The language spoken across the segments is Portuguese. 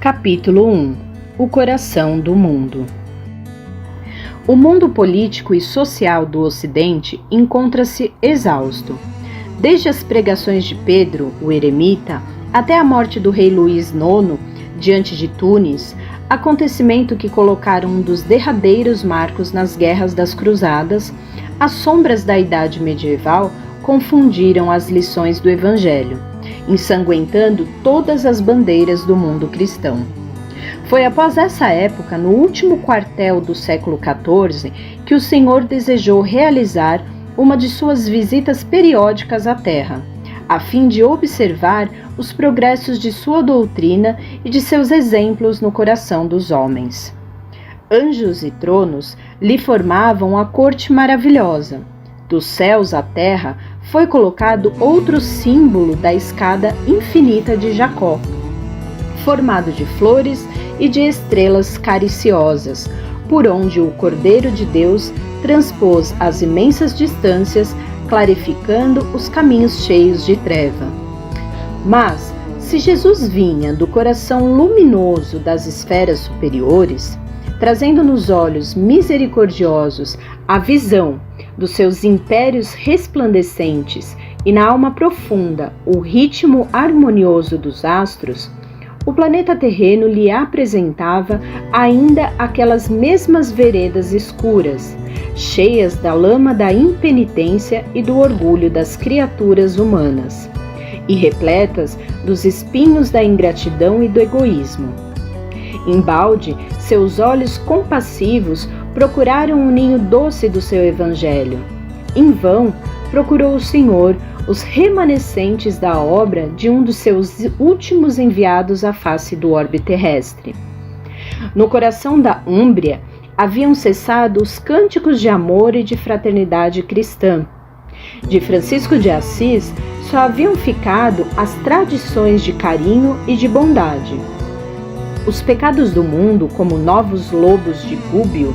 Capítulo 1 O coração do mundo. O mundo político e social do Ocidente encontra-se exausto. Desde as pregações de Pedro, o eremita, até a morte do rei Luís IX, diante de Tunis, acontecimento que colocaram um dos derradeiros marcos nas guerras das cruzadas, as sombras da Idade Medieval confundiram as lições do Evangelho, ensanguentando todas as bandeiras do mundo cristão. Foi após essa época, no último quartel do século XIV, que o Senhor desejou realizar uma de suas visitas periódicas à Terra, a fim de observar os progressos de sua doutrina e de seus exemplos no coração dos homens. Anjos e tronos lhe formavam a corte maravilhosa. Dos céus à terra foi colocado outro símbolo da escada infinita de Jacó, formado de flores e de estrelas cariciosas, por onde o Cordeiro de Deus transpôs as imensas distâncias, clarificando os caminhos cheios de treva. Mas, se Jesus vinha do coração luminoso das esferas superiores, trazendo nos olhos misericordiosos a visão dos seus impérios resplandecentes e na alma profunda o ritmo harmonioso dos astros, o planeta terreno lhe apresentava ainda aquelas mesmas veredas escuras, cheias da lama da impenitência e do orgulho das criaturas humanas, e repletas dos espinhos da ingratidão e do egoísmo. Embalde, seus olhos compassivos procuraram o ninho doce do seu evangelho. Em vão, procurou o Senhor os remanescentes da obra de um dos seus últimos enviados à face do orbe terrestre. No coração da Úmbria haviam cessado os cânticos de amor e de fraternidade cristã. De Francisco de Assis só haviam ficado as tradições de carinho e de bondade. Os pecados do mundo, como novos lobos de Gúbio,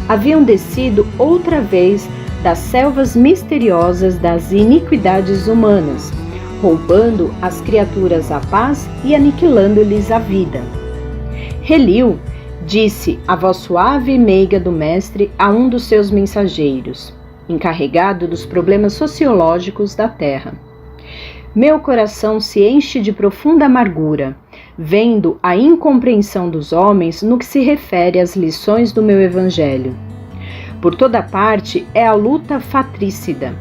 haviam descido outra vez das selvas misteriosas das iniquidades humanas, roubando às criaturas a paz e aniquilando-lhes a vida. Reliu, disse a voz suave e meiga do mestre a um dos seus mensageiros, encarregado dos problemas sociológicos da terra. Meu coração se enche de profunda amargura, vendo a incompreensão dos homens no que se refere às lições do meu evangelho. Por toda parte é a luta fratricida,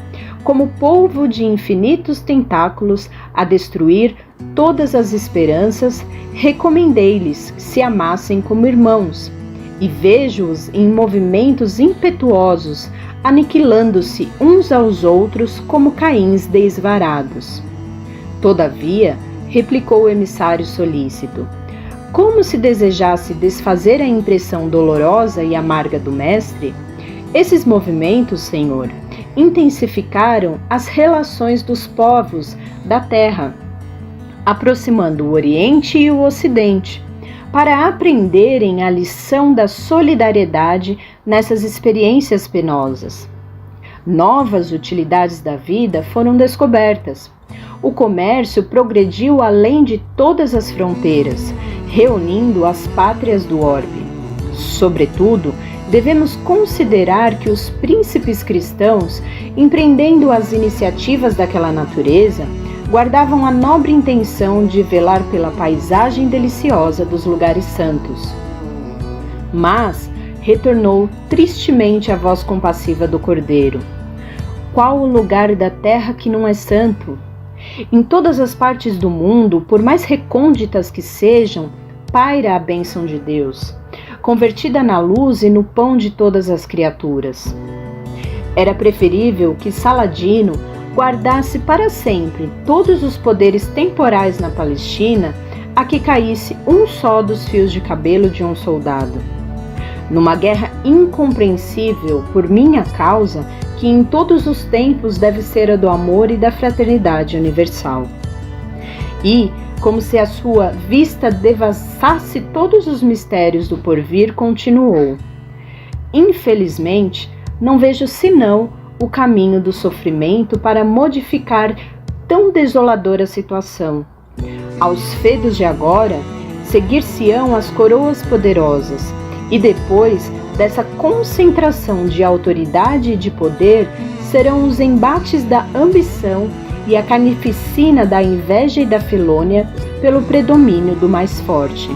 como polvo de infinitos tentáculos a destruir todas as esperanças. Recomendei-lhes que se amassem como irmãos, e vejo-os em movimentos impetuosos, aniquilando-se uns aos outros como Caíns desvarados. Todavia, replicou o emissário solícito, como se desejasse desfazer a impressão dolorosa e amarga do mestre, esses movimentos, Senhor, intensificaram as relações dos povos da terra, aproximando o Oriente e o Ocidente, para aprenderem a lição da solidariedade nessas experiências penosas. Novas utilidades da vida foram descobertas. O comércio progrediu além de todas as fronteiras, reunindo as pátrias do orbe. Sobretudo, devemos considerar que os príncipes cristãos, empreendendo as iniciativas daquela natureza, guardavam a nobre intenção de velar pela paisagem deliciosa dos lugares santos. Mas retornou tristemente a voz compassiva do Cordeiro. Qual o lugar da terra que não é santo? Em todas as partes do mundo, por mais recônditas que sejam, paira a bênção de Deus, convertida na luz e no pão de todas as criaturas. Era preferível que Saladino guardasse para sempre todos os poderes temporais na Palestina a que caísse um só dos fios de cabelo de um soldado. Numa guerra incompreensível por minha causa, que em todos os tempos deve ser a do amor e da fraternidade universal. E, como se a sua vista devassasse todos os mistérios do porvir, continuou: infelizmente, não vejo senão o caminho do sofrimento para modificar tão desoladora situação. Aos feudos de agora, seguir-se-ão as coroas poderosas, e depois dessa concentração de autoridade e de poder, serão os embates da ambição e a carnificina da inveja e da felônia pelo predomínio do mais forte.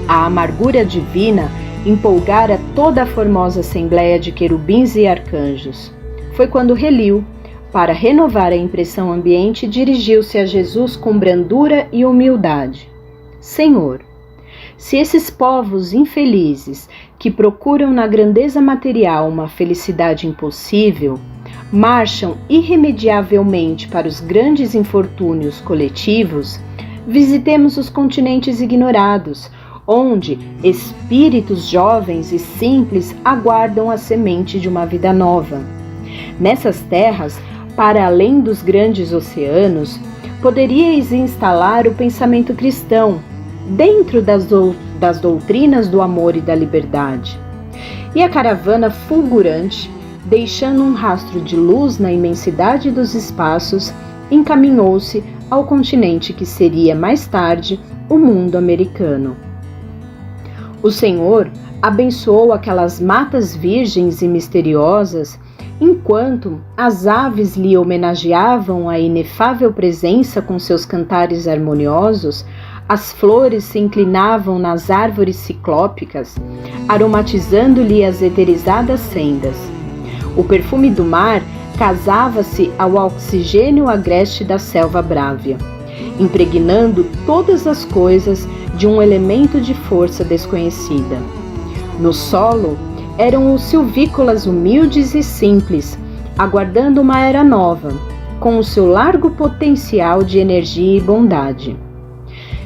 A amargura divina empolgara toda a formosa assembleia de querubins e arcanjos. Foi quando Relio, para renovar a impressão ambiente, dirigiu-se a Jesus com brandura e humildade. Senhor, se esses povos infelizes, que procuram na grandeza material uma felicidade impossível, marcham irremediavelmente para os grandes infortúnios coletivos, visitemos os continentes ignorados, onde espíritos jovens e simples aguardam a semente de uma vida nova. Nessas terras, para além dos grandes oceanos, poderíeis instalar o pensamento cristão, dentro das doutrinas do amor e da liberdade. E a caravana fulgurante, deixando um rastro de luz na imensidade dos espaços, encaminhou-se ao continente que seria mais tarde o mundo americano. O Senhor abençoou aquelas matas virgens e misteriosas, enquanto as aves lhe homenageavam a inefável presença com seus cantares harmoniosos. As flores se inclinavam nas árvores ciclópicas, aromatizando-lhe as eterizadas sendas. O perfume do mar casava-se ao oxigênio agreste da selva brávia, impregnando todas as coisas de um elemento de força desconhecida. No solo eram os silvícolas humildes e simples, aguardando uma era nova, com o seu largo potencial de energia e bondade.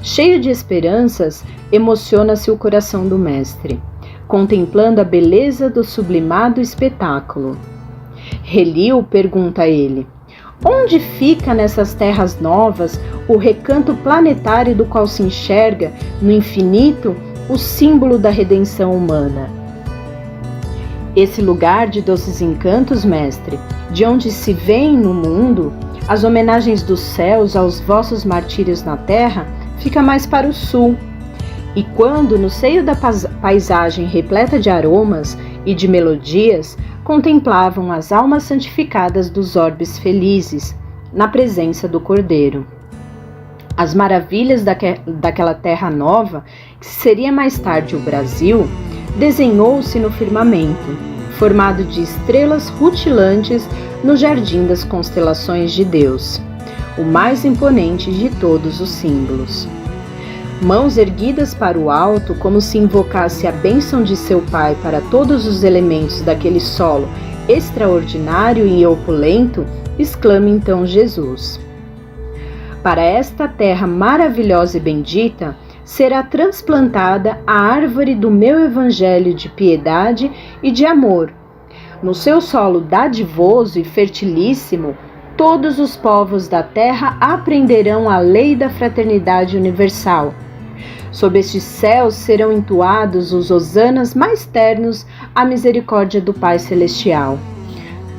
Cheio de esperanças, emociona-se o coração do mestre, contemplando a beleza do sublimado espetáculo. Relio pergunta a ele: onde fica nessas terras novas o recanto planetário do qual se enxerga, no infinito, o símbolo da redenção humana? Esse lugar de doces encantos, mestre, de onde se vêem no mundo as homenagens dos céus aos vossos martírios na terra, fica mais para o sul. E quando, no seio da paisagem repleta de aromas e de melodias, contemplavam as almas santificadas dos orbes felizes, na presença do Cordeiro. As maravilhas daquela terra nova, que seria mais tarde o Brasil, desenhou-se no firmamento, formado de estrelas rutilantes no jardim das constelações de Deus, o mais imponente de todos os símbolos. Mãos erguidas para o alto, como se invocasse a bênção de seu Pai para todos os elementos daquele solo extraordinário e opulento, exclama então Jesus: para esta terra maravilhosa e bendita, será transplantada a árvore do meu evangelho de piedade e de amor. No seu solo dadivoso e fertilíssimo, todos os povos da terra aprenderão a lei da fraternidade universal. Sob estes céus serão entoados os hosanas mais ternos à misericórdia do Pai Celestial.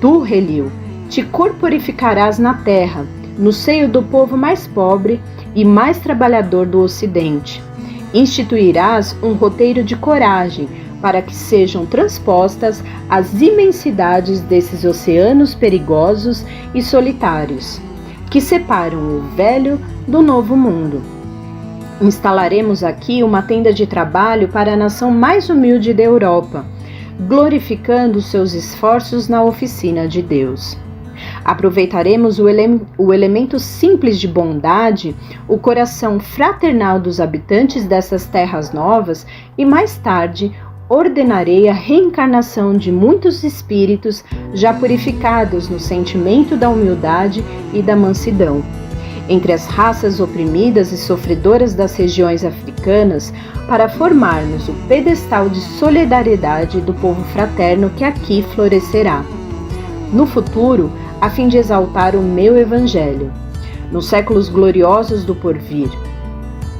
Tu, Relio, te corporificarás na terra, no seio do povo mais pobre e mais trabalhador do Ocidente. Instituirás um roteiro de coragem para que sejam transpostas as imensidades desses oceanos perigosos e solitários, que separam o velho do novo mundo. Instalaremos aqui uma tenda de trabalho para a nação mais humilde da Europa, glorificando seus esforços na oficina de Deus. Aproveitaremos o elemento simples de bondade, o coração fraternal dos habitantes dessas terras novas e mais tarde ordenarei a reencarnação de muitos espíritos já purificados no sentimento da humildade e da mansidão. Entre as raças oprimidas e sofredoras das regiões africanas, para formarmos o pedestal de solidariedade do povo fraterno que aqui florescerá. No futuro, a fim de exaltar o meu evangelho, nos séculos gloriosos do porvir.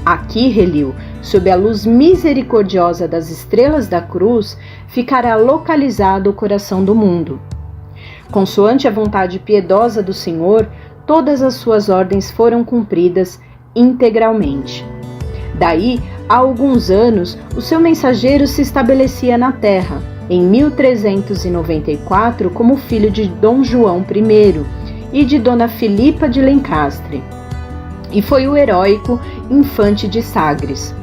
Aqui, Relio, sob a luz misericordiosa das estrelas da cruz, ficará localizado o coração do mundo. Consoante a vontade piedosa do Senhor, todas as suas ordens foram cumpridas integralmente. Daí, há alguns anos, o seu mensageiro se estabelecia na terra, em 1394, como filho de Dom João I e de Dona Filipa de Lencastre. E foi o heróico Infante de Sagres,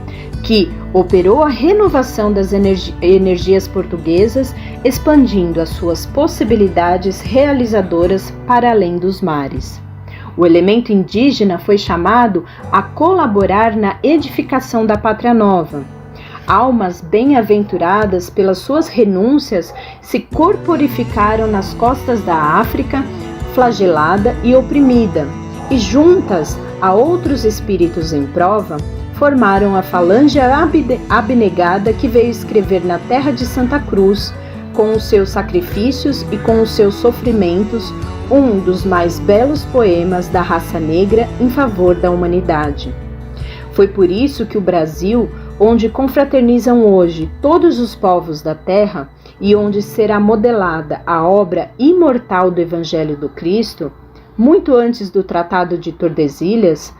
que operou a renovação das energias portuguesas, expandindo as suas possibilidades realizadoras para além dos mares. O elemento indígena foi chamado a colaborar na edificação da Pátria Nova. Almas bem-aventuradas pelas suas renúncias se corporificaram nas costas da África, flagelada e oprimida, e juntas a outros espíritos em prova, formaram a falange abnegada que veio escrever na terra de Santa Cruz, com os seus sacrifícios e com os seus sofrimentos, um dos mais belos poemas da raça negra em favor da humanidade. Foi por isso que o Brasil, onde confraternizam hoje todos os povos da terra e onde será modelada a obra imortal do Evangelho do Cristo, muito antes do Tratado de Tordesilhas,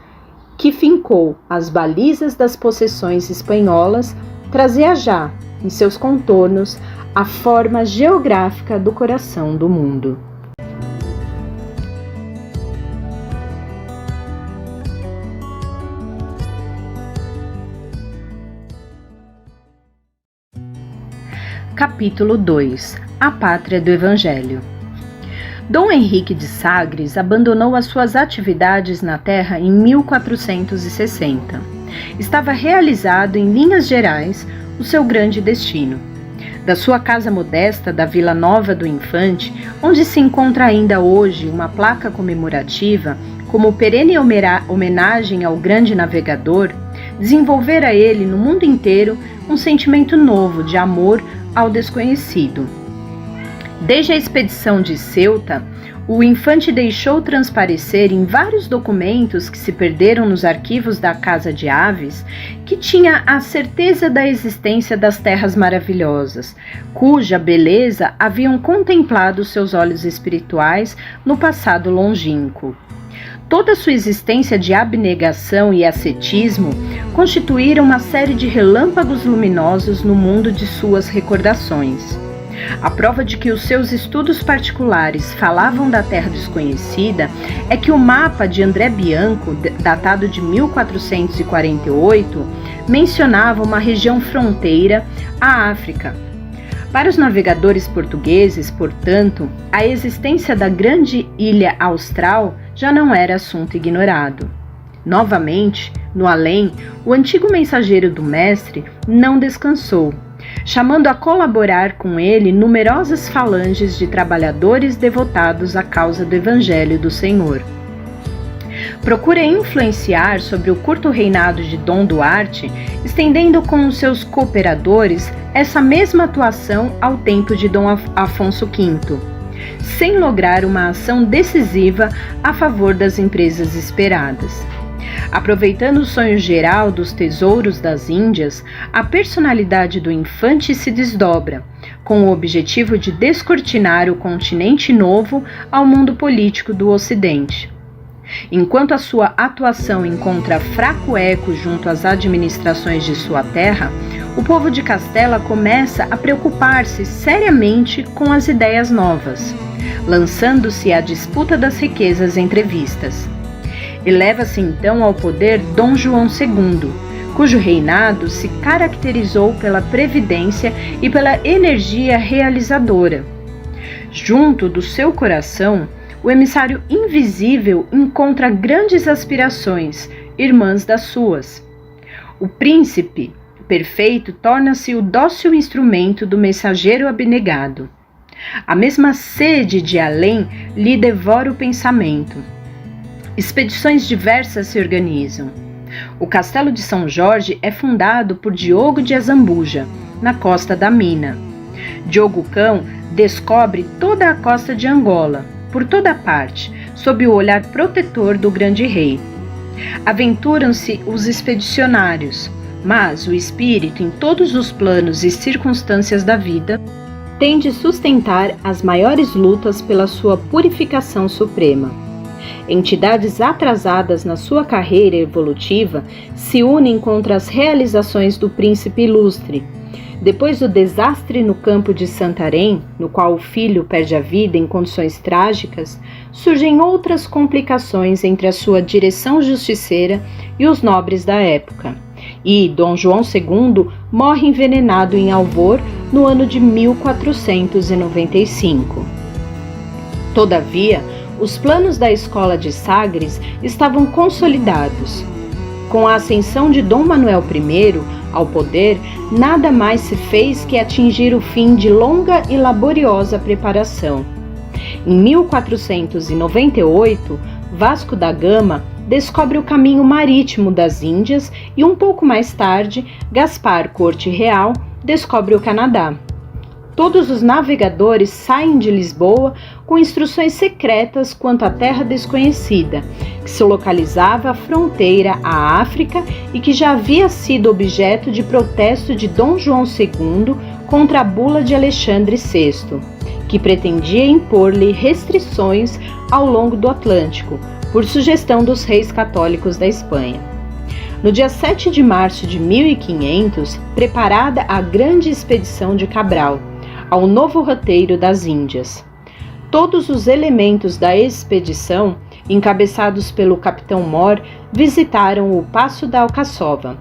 que fincou as balizas das possessões espanholas, trazia já, em seus contornos, a forma geográfica do coração do mundo. Capítulo 2 – A Pátria do Evangelho. Dom Henrique de Sagres abandonou as suas atividades na terra em 1460. Estava realizado em linhas gerais o seu grande destino. Da sua casa modesta da Vila Nova do Infante, onde se encontra ainda hoje uma placa comemorativa como perene homenagem ao grande navegador, desenvolvera ele no mundo inteiro um sentimento novo de amor ao desconhecido. Desde a expedição de Ceuta, o Infante deixou transparecer em vários documentos que se perderam nos arquivos da Casa de Aves que tinha a certeza da existência das terras maravilhosas, cuja beleza haviam contemplado seus olhos espirituais no passado longínquo. Toda sua existência de abnegação e ascetismo constituíram uma série de relâmpagos luminosos no mundo de suas recordações. A prova de que os seus estudos particulares falavam da terra desconhecida é que o mapa de André Bianco, datado de 1448, mencionava uma região fronteira à África. Para os navegadores portugueses, portanto, a existência da grande ilha austral já não era assunto ignorado. Novamente, no além, o antigo mensageiro do mestre não descansou, chamando a colaborar com ele numerosas falanges de trabalhadores devotados à causa do Evangelho do Senhor. Procura influenciar sobre o curto reinado de Dom Duarte, estendendo com os seus cooperadores essa mesma atuação ao tempo de Dom Afonso V, sem lograr uma ação decisiva a favor das empresas esperadas. Aproveitando o sonho geral dos tesouros das Índias, a personalidade do Infante se desdobra, com o objetivo de descortinar o continente novo ao mundo político do Ocidente. Enquanto a sua atuação encontra fraco eco junto às administrações de sua terra, o povo de Castela começa a preocupar-se seriamente com as ideias novas, lançando-se à disputa das riquezas entrevistas. Eleva-se então ao poder Dom João II, cujo reinado se caracterizou pela previdência e pela energia realizadora. Junto do seu coração, o emissário invisível encontra grandes aspirações, irmãs das suas. O príncipe perfeito torna-se o dócil instrumento do mensageiro abnegado. A mesma sede de além lhe devora o pensamento. Expedições diversas se organizam. O Castelo de São Jorge é fundado por Diogo de Azambuja, na costa da Mina. Diogo Cão descobre toda a costa de Angola, por toda parte, sob o olhar protetor do grande rei. Aventuram-se os expedicionários, mas o espírito, em todos os planos e circunstâncias da vida, tem de sustentar as maiores lutas pela sua purificação suprema. Entidades atrasadas na sua carreira evolutiva se unem contra as realizações do príncipe ilustre. Depois do desastre no campo de Santarém, no qual o filho perde a vida em condições trágicas, surgem outras complicações entre a sua direção justiceira e os nobres da época. E Dom João II morre envenenado em Alvor no ano de 1495. Todavia, os planos da escola de Sagres estavam consolidados. Com a ascensão de Dom Manuel I ao poder, nada mais se fez que atingir o fim de longa e laboriosa preparação. Em 1498, Vasco da Gama descobre o caminho marítimo das Índias e, um pouco mais tarde, Gaspar Corte Real descobre o Canadá. Todos os navegadores saem de Lisboa com instruções secretas quanto à terra desconhecida, que se localizava à fronteira à África e que já havia sido objeto de protesto de Dom João II contra a bula de Alexandre VI, que pretendia impor-lhe restrições ao longo do Atlântico, por sugestão dos reis católicos da Espanha. No dia 7 de março de 1500, preparada a grande expedição de Cabral, ao novo roteiro das Índias. Todos os elementos da expedição, encabeçados pelo capitão Mor, visitaram o Passo da Alcaçova.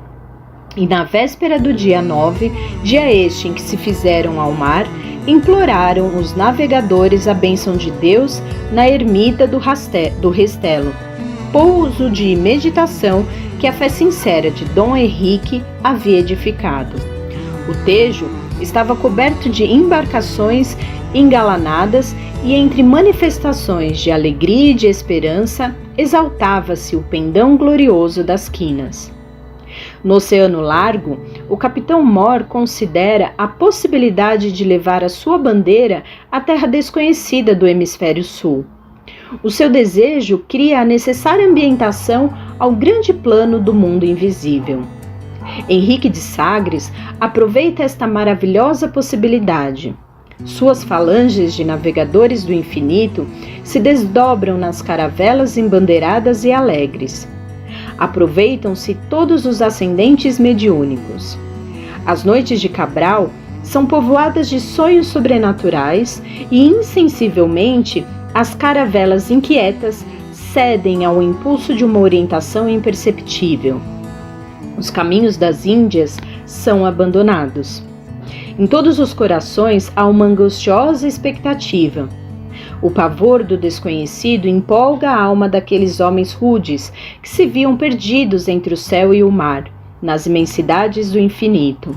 E na véspera do dia 9, dia este em que se fizeram ao mar, imploraram os navegadores a bênção de Deus na ermida do Restelo, pouso de meditação que a fé sincera de Dom Henrique havia edificado. O Tejo estava coberto de embarcações engalanadas e, entre manifestações de alegria e de esperança, exaltava-se o pendão glorioso das quinas. No Oceano Largo, o capitão Mor considera a possibilidade de levar a sua bandeira à terra desconhecida do hemisfério sul. O seu desejo cria a necessária ambientação ao grande plano do mundo invisível. Henrique de Sagres aproveita esta maravilhosa possibilidade. Suas falanges de navegadores do infinito se desdobram nas caravelas embandeiradas e alegres. Aproveitam-se todos os ascendentes mediúnicos. As noites de Cabral são povoadas de sonhos sobrenaturais e, insensivelmente, as caravelas inquietas cedem ao impulso de uma orientação imperceptível. Os caminhos das Índias são abandonados. Em todos os corações há uma angustiosa expectativa. O pavor do desconhecido empolga a alma daqueles homens rudes que se viam perdidos entre o céu e o mar, nas imensidades do infinito.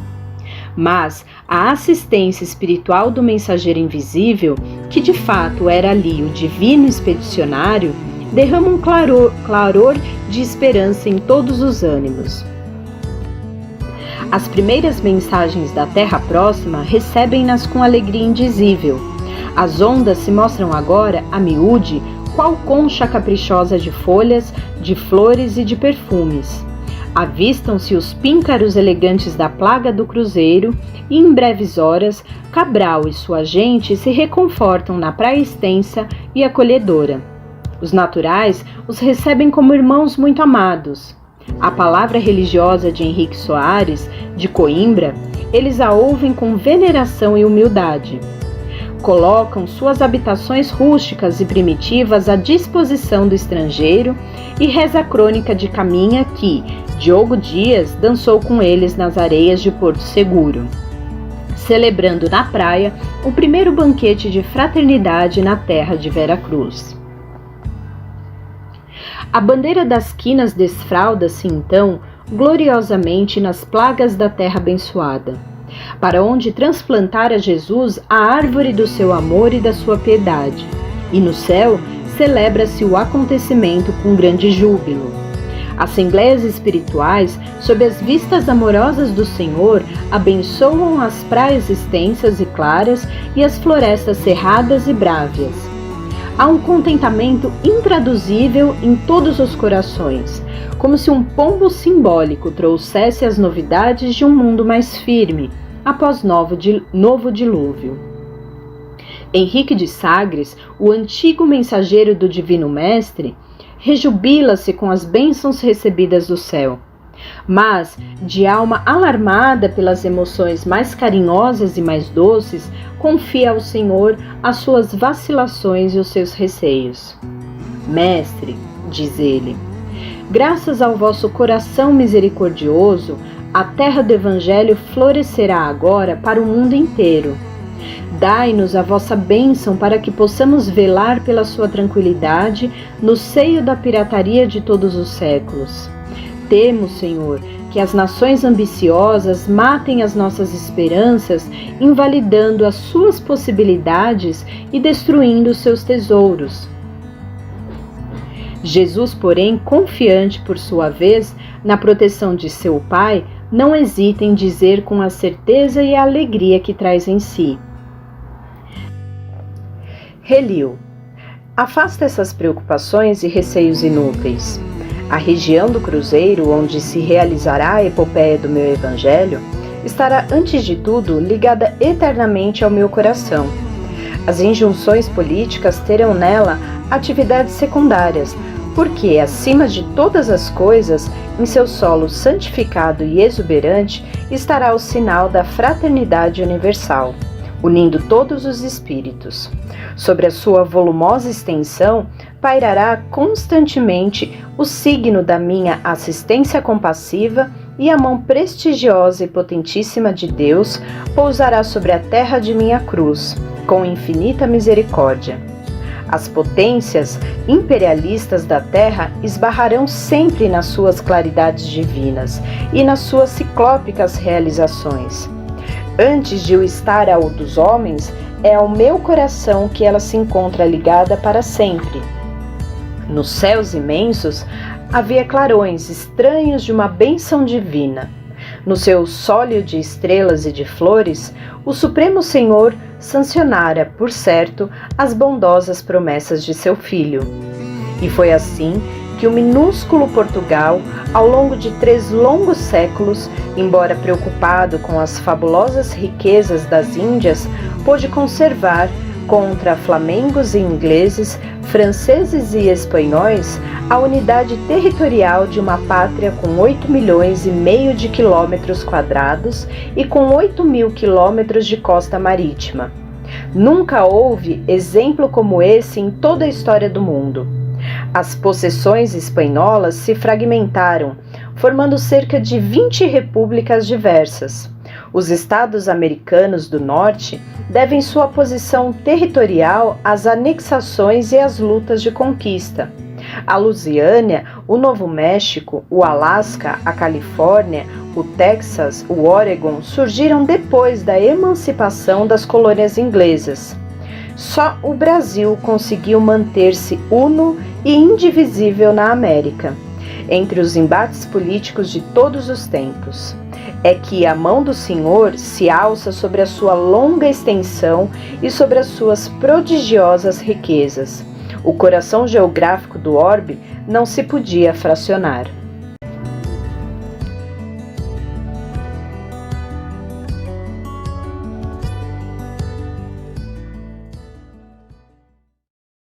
Mas a assistência espiritual do mensageiro invisível, que de fato era ali o divino expedicionário, derrama um claror de esperança em todos os ânimos. As primeiras mensagens da terra próxima recebem-nas com alegria indizível. As ondas se mostram agora, a miúde, qual concha caprichosa de folhas, de flores e de perfumes. Avistam-se os píncaros elegantes da plaga do cruzeiro e, em breves horas, Cabral e sua gente se reconfortam na praia extensa e acolhedora. Os naturais os recebem como irmãos muito amados. A palavra religiosa de Henrique Soares, de Coimbra, eles a ouvem com veneração e humildade. Colocam suas habitações rústicas e primitivas à disposição do estrangeiro e reza a crônica de Caminha que Diogo Dias dançou com eles nas areias de Porto Seguro, celebrando na praia o primeiro banquete de fraternidade na terra de Vera Cruz. A bandeira das quinas desfralda-se então gloriosamente nas plagas da terra abençoada, para onde transplantar a Jesus a árvore do seu amor e da sua piedade, e no céu celebra-se o acontecimento com grande júbilo. Assembleias espirituais, sob as vistas amorosas do Senhor, abençoam as praias extensas e claras e as florestas cerradas e brávias. Há um contentamento intraduzível em todos os corações, como se um pombo simbólico trouxesse as novidades de um mundo mais firme, após novo dilúvio. Henrique de Sagres, o antigo mensageiro do Divino Mestre, rejubila-se com as bênçãos recebidas do céu. Mas, de alma alarmada pelas emoções mais carinhosas e mais doces, confia ao Senhor as suas vacilações e os seus receios. Mestre, diz ele, graças ao vosso coração misericordioso, a terra do Evangelho florescerá agora para o mundo inteiro. Dai-nos a vossa bênção para que possamos velar pela sua tranquilidade no seio da pirataria de todos os séculos. Temo, Senhor, que as nações ambiciosas matem as nossas esperanças, invalidando as suas possibilidades e destruindo os seus tesouros. Jesus, porém, confiante por sua vez na proteção de seu Pai, não hesita em dizer com a certeza e a alegria que traz em si. Relio. Afasta essas preocupações e receios inúteis. A região do Cruzeiro, onde se realizará a epopeia do meu Evangelho, estará antes de tudo ligada eternamente ao meu coração. As injunções políticas terão nela atividades secundárias, porque, acima de todas as coisas, em seu solo santificado e exuberante, estará o sinal da fraternidade universal, unindo todos os espíritos. Sobre a sua volumosa extensão, pairará constantemente o signo da minha assistência compassiva e a mão prestigiosa e potentíssima de Deus pousará sobre a terra de minha cruz, com infinita misericórdia. As potências imperialistas da terra esbarrarão sempre nas suas claridades divinas e nas suas ciclópicas realizações. Antes de o estar ao dos homens, é ao meu coração que ela se encontra ligada para sempre. Nos céus imensos havia clarões estranhos de uma bênção divina. No seu sólio de estrelas e de flores, o Supremo Senhor sancionara, por certo, as bondosas promessas de seu Filho. E foi assim que o minúsculo Portugal, ao longo de 3 longos séculos, embora preocupado com as fabulosas riquezas das Índias, pôde conservar, contra flamengos e ingleses, franceses e espanhóis, a unidade territorial de uma pátria com 8,5 milhões de quilômetros quadrados e com 8.000 quilômetros de costa marítima. Nunca houve exemplo como esse em toda a história do mundo. As possessões espanholas se fragmentaram, formando cerca de 20 repúblicas diversas. Os estados americanos do norte devem sua posição territorial às anexações e às lutas de conquista. A Lusiânia, o Novo México, o Alasca, a Califórnia, o Texas, o Oregon surgiram depois da emancipação das colônias inglesas. Só o Brasil conseguiu manter-se uno e indivisível na América, entre os embates políticos de todos os tempos. É que a mão do Senhor se alça sobre a sua longa extensão e sobre as suas prodigiosas riquezas. O coração geográfico do orbe não se podia fracionar.